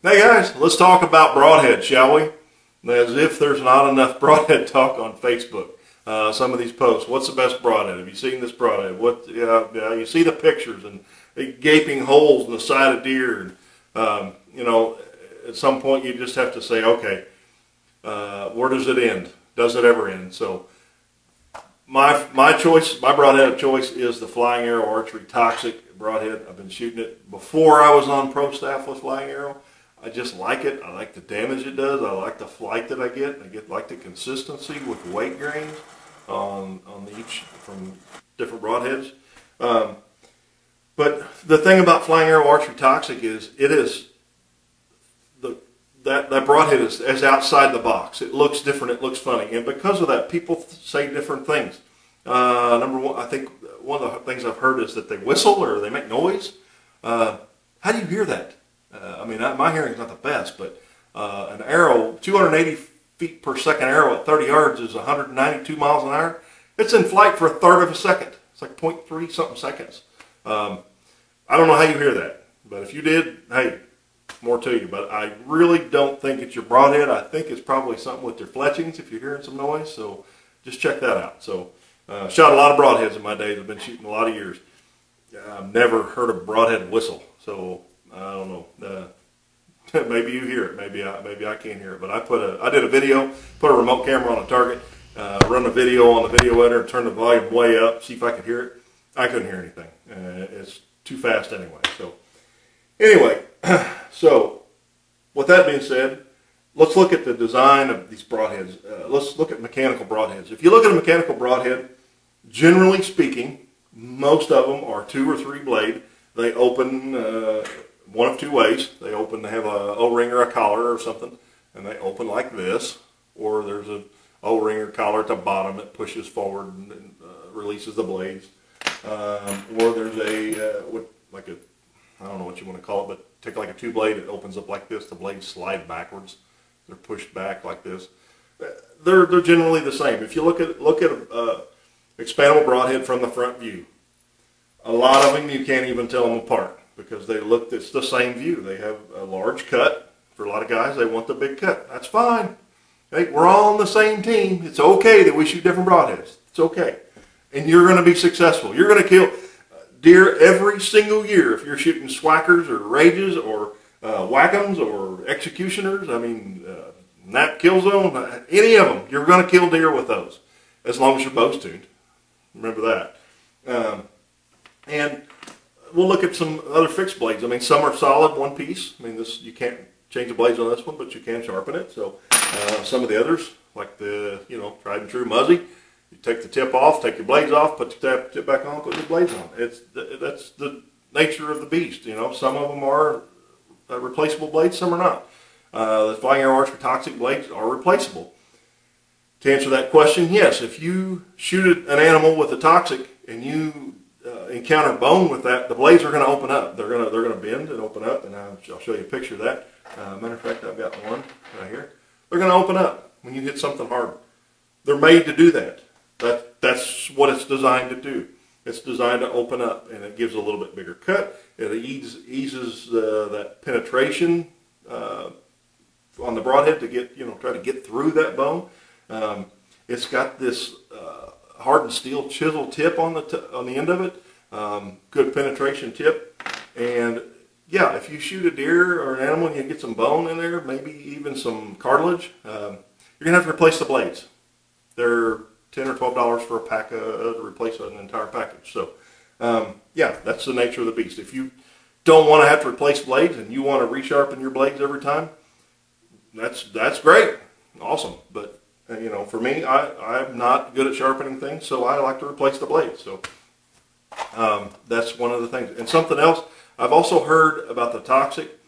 Hey guys, let's talk about Broadhead, shall we? As if there's not enough Broadhead talk on Facebook. Some of these posts. What's the best Broadhead? Have you seen this Broadhead? You see the pictures and the gaping holes in the side of deer. And, at some point you just have to say, okay, where does it end? Does it ever end? So my choice, my Broadhead of choice is the Flying Arrow Archery Toxic Broadhead. I've been shooting it before I was on pro staff with Flying Arrow. I just like it. I like the damage it does. I like the flight that I get. Like the consistency with weight grains on each from different broadheads. But the thing about Flying Arrow Archery Toxic is that broadhead is outside the box. It looks different. It looks funny, and because of that, people say different things. Number one, I think one of the things I've heard is that they whistle or they make noise. How do you hear that? My hearing's not the best, but an arrow, 280 feet per second arrow at 30 yards is 192 miles an hour. It's in flight for a third of a second. It's like 0.3 something seconds. I don't know how you hear that, but if you did, hey, more to you. But I really don't think it's your broadhead. I think it's probably something with your fletchings if you're hearing some noise. So just check that out. So shot a lot of broadheads in my days. I've been shooting a lot of years. I've never heard a broadhead whistle. So I don't know. Maybe you hear it. Maybe I can't hear it. But I did a video, put a remote camera on a target, run a video on the video editor, turn the volume way up, see if I could hear it. I couldn't hear anything. It's too fast anyway. So with that being said, let's look at the design of these broadheads. Let's look at mechanical broadheads. If you look at a mechanical broadhead, generally speaking, most of them are 2 or 3 blade. They open one of 2 ways. They have a O-ring or a collar or something, and they open like this, or there's a O-ring or collar at the bottom that pushes forward and releases the blades. Or there's I don't know what you want to call it, but take like a 2-blade, it opens up like this. The blades slide backwards. They're pushed back like this. They're generally the same. If you look at a expandable broadhead from the front view, a lot of them you can't even tell them apart because it's the same view. They have a large cut. For a lot of guys, they want the big cut. That's fine. Hey, we're all on the same team. It's okay that we shoot different broadheads. It's okay. And you're going to be successful. You're going to kill deer every single year if you're shooting swackers or rages or whack'ems or executioners. Nap kill zone, any of them. You're going to kill deer with those as long as your bow's tuned. Remember that. And we'll look at some other fixed blades. Some are solid one piece. You can't change the blades on this one, but you can sharpen it. So some of the others, like the tried and true Muzzy, you take the tip off, take your blades off, put the tip back on, put your blades on. That's the nature of the beast. Some of them are replaceable blades, some are not. The Flying Arrow Archery Toxic blades are replaceable. To answer that question, yes. If you shoot an animal with a Toxic and you encounter bone with that, the blades are going to open up. They're going to bend and open up, and I'll show you a picture of that. Matter of fact, I've got one right here. They're going to open up when you hit something hard. They're made to do that. That's what it's designed to do. It's designed to open up, and it gives a little bit bigger cut. It eases that penetration on the broadhead to try to get through that bone. It's got this hardened steel chisel tip on the end of it. Good penetration tip, and yeah, if you shoot a deer or an animal and you get some bone in there, maybe even some cartilage, you're gonna have to replace the blades. They're $10 or $12 for a pack to replace an entire package. So yeah, that's the nature of the beast. If you don't want to have to replace blades and you want to resharpen your blades every time, that's great, awesome. But for me, I'm not good at sharpening things, so I like to replace the blades. So that's one of the things. And something else, I've also heard about the Toxic.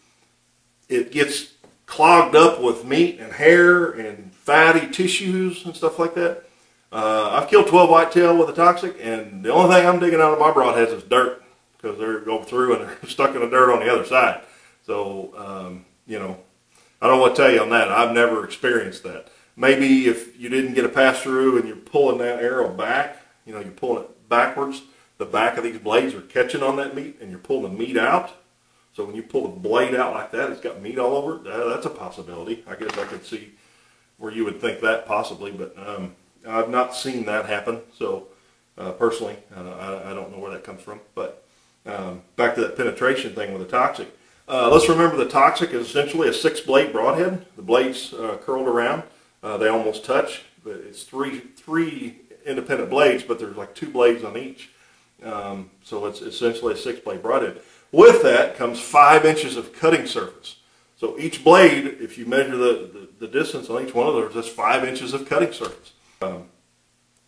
It gets clogged up with meat and hair and fatty tissues and stuff like that. I've killed 12 whitetail with a Toxic, and the only thing I'm digging out of my broadheads is dirt because they're going through and they're stuck in the dirt on the other side. So I don't know what to tell you on that. I've never experienced that. Maybe if you didn't get a pass through and you're pulling that arrow back, you're pulling it backwards, the back of these blades are catching on that meat and you're pulling the meat out. So when you pull the blade out like that, it's got meat all over it. That's a possibility. I guess I could see where you would think that possibly, but I've not seen that happen. So personally, I don't know where that comes from. But back to that penetration thing with the toxic. Let's remember the toxic is essentially a 6-blade broadhead. The blades curled around. They almost touch, but it's three independent blades, but there's like 2 blades on each. So it's essentially a 6-blade broadhead. With that comes 5 inches of cutting surface. So each blade, if you measure the distance on each one of those, that's 5 inches of cutting surface. A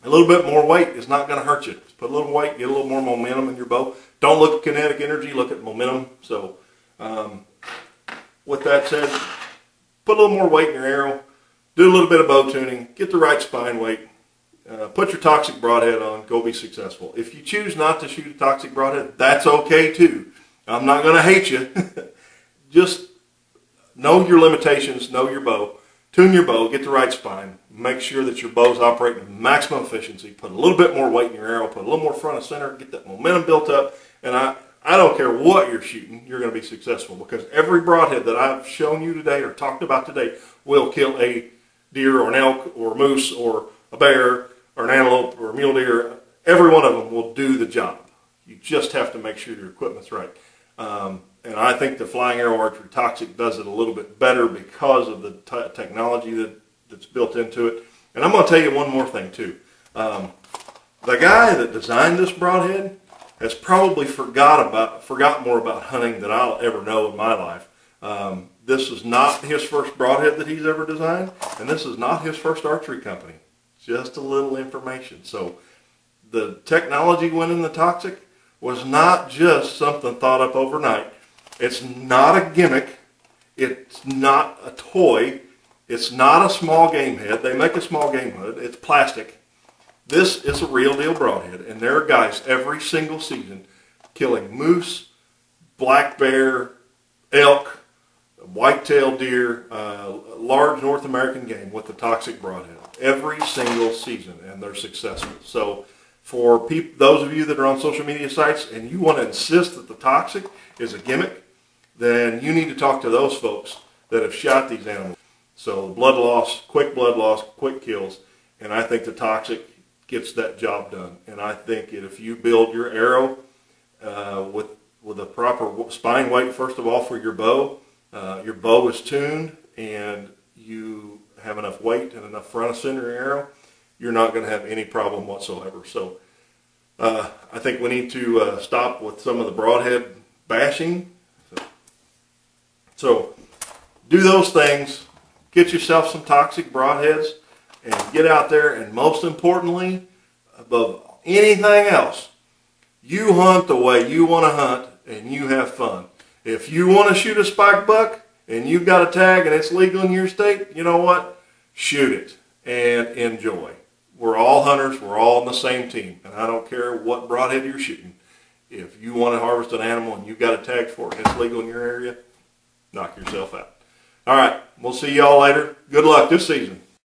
little bit more weight is not going to hurt you. Just put a little weight, get a little more momentum in your bow. Don't look at kinetic energy, look at momentum. So with that said, put a little more weight in your arrow, do a little bit of bow tuning, get the right spine weight, put your toxic broadhead on, go be successful. If you choose not to shoot a toxic broadhead, that's okay too. I'm not going to hate you. Just know your limitations, know your bow, tune your bow, get the right spine, make sure that your bow's operating at maximum efficiency, put a little bit more weight in your arrow, put a little more front and center, get that momentum built up, and I don't care what you're shooting, you're going to be successful, because every broadhead that I've shown you today or talked about today will kill a deer or an elk or a moose or a bear or an antelope or a mule deer. Every one of them will do the job. You just have to make sure your equipment's right. And I think the Flying Arrow Archery Toxic does it a little bit better because of the technology that's built into it. And I'm going to tell you one more thing too. The guy that designed this broadhead has probably forgot more about hunting than I'll ever know in my life. This is not his first broadhead that he's ever designed, and this is not his first archery company. Just a little information. So the technology went in the Toxic was not just something thought up overnight. It's not a gimmick. It's not a toy. It's not a small game head. They make a small game head. It's plastic. This is a real deal broadhead, and there are guys every single season killing moose, black bear, elk, white-tailed deer, large North American game with the Toxic broadhead every single season, and they're successful. So for those of you that are on social media sites and you want to insist that the Toxic is a gimmick, then you need to talk to those folks that have shot these animals. So blood loss, quick kills, and I think the Toxic gets that job done. And I think if you build your arrow with a proper spine weight, first of all, for your bow is tuned, and you have enough weight and enough front and center arrow, you're not going to have any problem whatsoever. So I think we need to stop with some of the broadhead bashing. So do those things, get yourself some Toxic broadheads, and get out there, and most importantly, above anything else, you hunt the way you want to hunt, and you have fun. If you want to shoot a spike buck, and you've got a tag and it's legal in your state, you know what? Shoot it and enjoy. We're all hunters. We're all on the same team. And I don't care what broadhead you're shooting. If you want to harvest an animal and you've got a tag for it and it's legal in your area, knock yourself out. All right. We'll see y'all later. Good luck this season.